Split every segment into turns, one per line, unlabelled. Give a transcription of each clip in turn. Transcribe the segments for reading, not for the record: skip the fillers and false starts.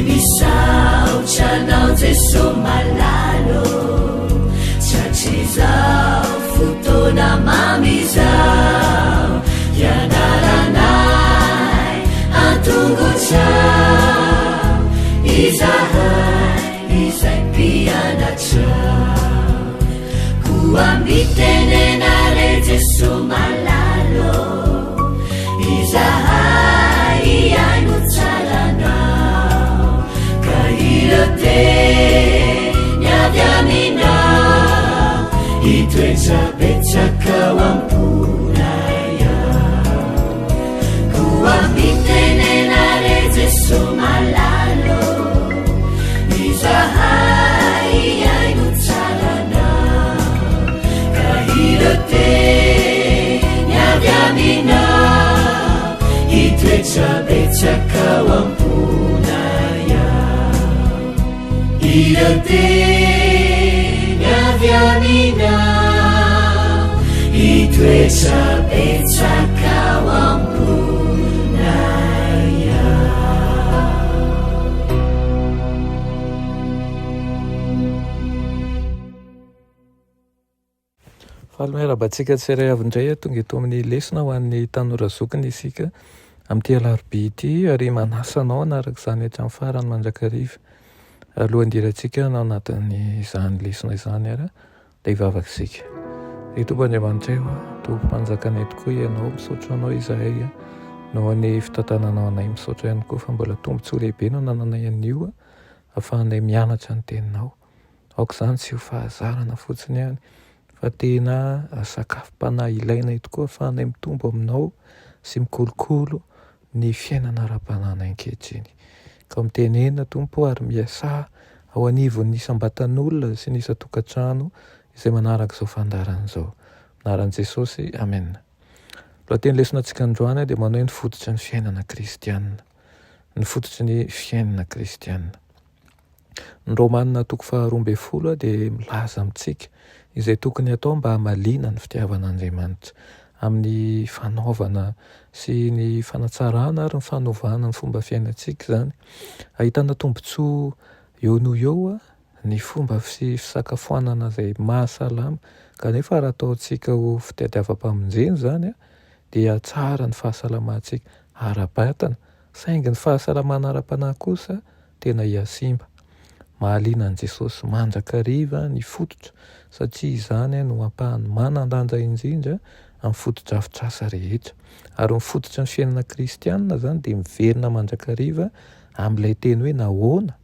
misaotranao jeso malalo tratrizao fotona mamizao ianaranay antongotrao izahay izay mpianatrao koa mitenenare jeso malalo izahay iaino tsaranao ka iroteny avy aminao itoetrabetsakao amponaya koa mitenenare jeso malalo izahay iaino tsaranao ka iroteny avy aminao itoetrabetsakao amponaya iroteny avy aminao itoetrabetsakao amponaya.
Falomerabantsika tsiray avindray tonga eto amin'ny lesona ho an'ny tanora zokiny isika amin'ity alarobia ity ary manasanao anaraka izany hatramin'ny farany mandrakariva. Alohandirantsika nao anatin'izany lesona izany ara dia hivavaka isika. Ry Tompoandriamanitra eo Tompo-mpanjakanay tokoa ianao, misaotra anao izahay nao any fitantananao anay, misaotra ihany koa fa mbola tombontsoa lehibe no nananay an'io ahafahanay mianatra ny teninao. Aoka izany tsy ho fahazarana fotsiny ihany fa tena sakafom-panahy ilainay tokoa ahafahanay mitombo aminao sy mikolokolo ny fiainana ara-pananay ankehitriny. Ka mitenena Tompo ary miasa ao anivon'ny isam-batan'olona sy ny isa-tokantrano izay manaraka izao fandarana izao. Anaran'i Jesosy, amen. Lohateny lesonantsika androany dia manao hoe ny fototry ny fiainana kristianina. Ny fototry ny fiainana kristianina. Ny Romanina 12 dia milaza amintsika izay tokony atao mba hamalina ny fitiavan'Andriamanitra amin'ny fanaovana sy ny fanatsarana ary ny fanovana ny fomba fiainantsika izany. Ahitana tombontsoa eo no eo ny fomba fisakafoanana izay mahasalama, kanefa raha ataontsika ho fitadiavam-pamonjeny izany dia tsara ny fahasalamantsika ara-batana, saingy ny fahasalamana ara-panahy kosa tena hiasimba. Mahaliana an'i Jesosy mandrakariva ny fototra satria izany no ampahany manan-danja indrindra amin'ny foto-drafitrasa rehetra. Ary ny fototry ny fiainana kristianina izany dia miverina mandrakariva amin'ilay teny hoe nahoana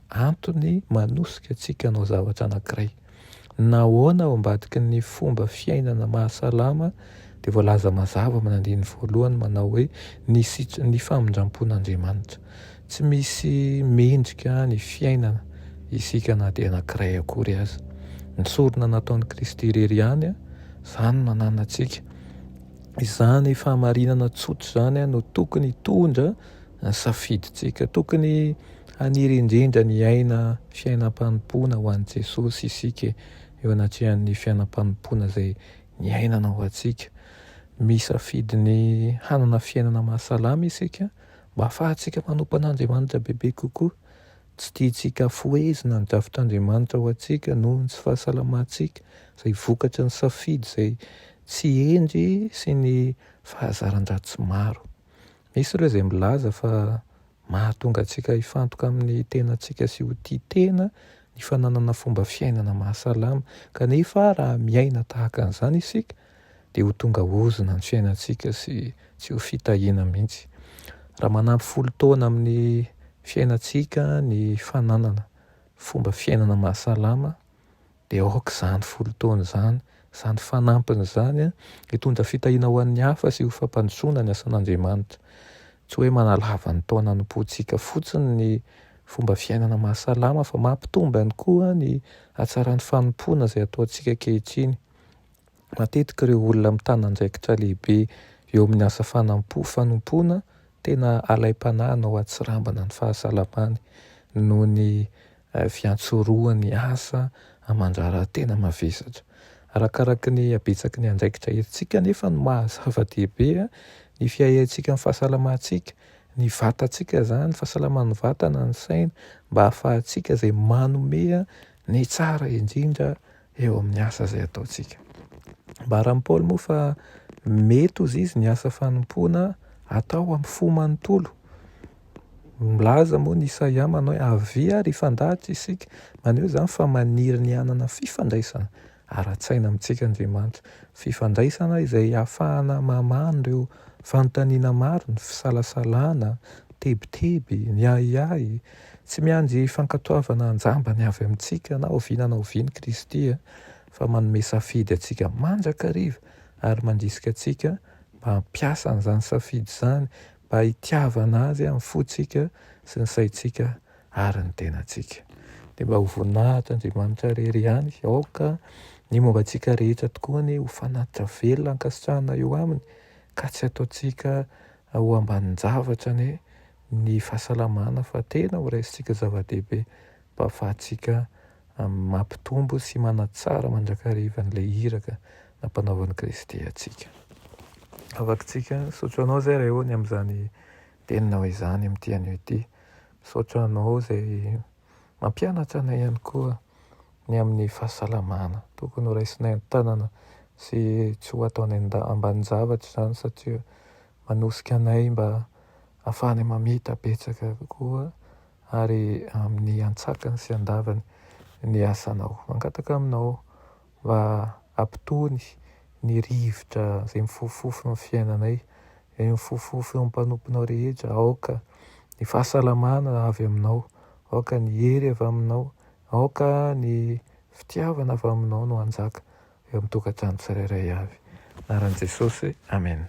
antony manosika antsika hanao zavatra anankiray. Nahoana ao ambadiky ny fomba fiainana mahasalama dia voalaza mazava manandiny voalohany manao hoe ny famindram-pon'Andriamanitra. Tsy misy mendrika ny fiainana isika na dia anankiray akory aza. Ny sorona nataon'i Kristy irery ihany izany manana antsika. Izany fahamarinana tsotra izany no tokony hitondra ny safidintsika, tokony haniry indrindra ny aina fiainam-panompoana ho an'i Jesosy isika eo anatrehan'ny fiainam-panompoana izay ny ainana ho antsika. Misafidy ny hanana fiainana mahasalama isika mba ahafahantsika manompo an'Andriamanitra bebe kokoa. Tsy tiantsika foezina ny drafitr'Andriamanitra ho antsika noho ny tsy fahasalamantsika izay vokatra ny safidy izay tsy endry sy ny fahazaran-dratsy maro. Misy ireo izay milaza fa mahatonga antsika hifantoka amin'ny tenantsika sy ho tia tena ny fananana fomba fiainana mahasalama, kanefa raha miaina tahaka an'izany isika dia ho tonga ozona ny fiainantsika sy tsy ho fitahiana mihitsy. Raha manampy 10 taona amin'ny fiainantsika ny fananana fomba fiainana mahasalama dia aoka izany 10 taona izany, izany fanampiny izany hitondra fitahiana ho an'ny hafa sy ho fampandrosoana ny asan'Andriamanitra. Tsy hoe manalava ny taona anompoantsika fotsiny ny fomba fiainana mahasalama fa mampitombo ihany koa ny hatsaran'ny fanompoana izay ataontsika ankehitriny. Matetika ireo olona mitana andraikitra lehibe eo amin'ny asa fanompoana tena alai-panahy no atsirambana ny fahasalamany noho ny fiantsoroany asa amandraran-tena mavesatra. Arakaraka ny habetsaky ny andraikitra entsika nefa ny mahazava-dehibe ny fiahiantsika amin'ny fahasalamantsika ny vatantsika zany fahasalaman'ny vatana ny saina mba hahafahantsika izay manome ny tsara indrindra eo amin'ny asa izay ataontsika. Baran'i Paoly moa fa mety ozy izy ny asa fanompoana atao amin'ny fo manontolo. Milaza moa ny Isaia manao hoe avy ary ifandahatra isika, maneho zany fa maniry ny anana fifandraisana ara-tsaina amintsika Andriamanitra, fifandraisana izay ahafahana mamano ireo fanontaniana maro, ny fisalasalana, tebiteby, ny ahiahy, tsy miandry fankatoavana anjambany avy amintsika na oviana na oviany Kristy fa manome safidy atsika mandrakariva ary mandrisika atsika mba hampiasa an'izany safidy izany mba hitiavana azy amin'ny fontsika sy ny saintsika ary ny tenantsika. Dia mba ho voninahitra Andriamanitra rery ihany aoka ny momba antsika rehetra tokoa ny ho fanatitra velona ankasitrahana eo aminy, ka tsy ataontsika ho ambanin-javatra ny fahasalamana fa tena ho raisintsika zava-dehibe mba ahafahantsika mampitombo sy manatsara mandrakariva n'ilay iraka nampanaovan'i Kristy atsika. Afakitsika misaotra anao izay raha eo ny amin'izany tenina hoe izany amin'ity anio ity. Misaotra anao izay mampianatra anay ihany koa ny amin'ny fahasalamana. Tokony ho raisinay an-tanana sy tsy ho ataonay ambanin-javatra izany satria manosika anay mba ahafahanay mamita betsaka koa ary amin'ny antsakany sy andavany ny asanao. Mangataka aminao mba ampitony ny rivotra izay mifofofo amin'ny fiainanay, izay mifofofo eo amin'ny mpanomponao rehetra, aoka ny fahasalamana avy aminao, aoka ny hery avy aminao, aoka ny fitiavana avy aminao no hanjaka eo amin'ny tokantrano tsirairay avy. Anaran'i Jesosy, amen.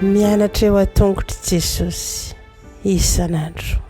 Mianatra eo an-tongotry Jesosy isan'andro.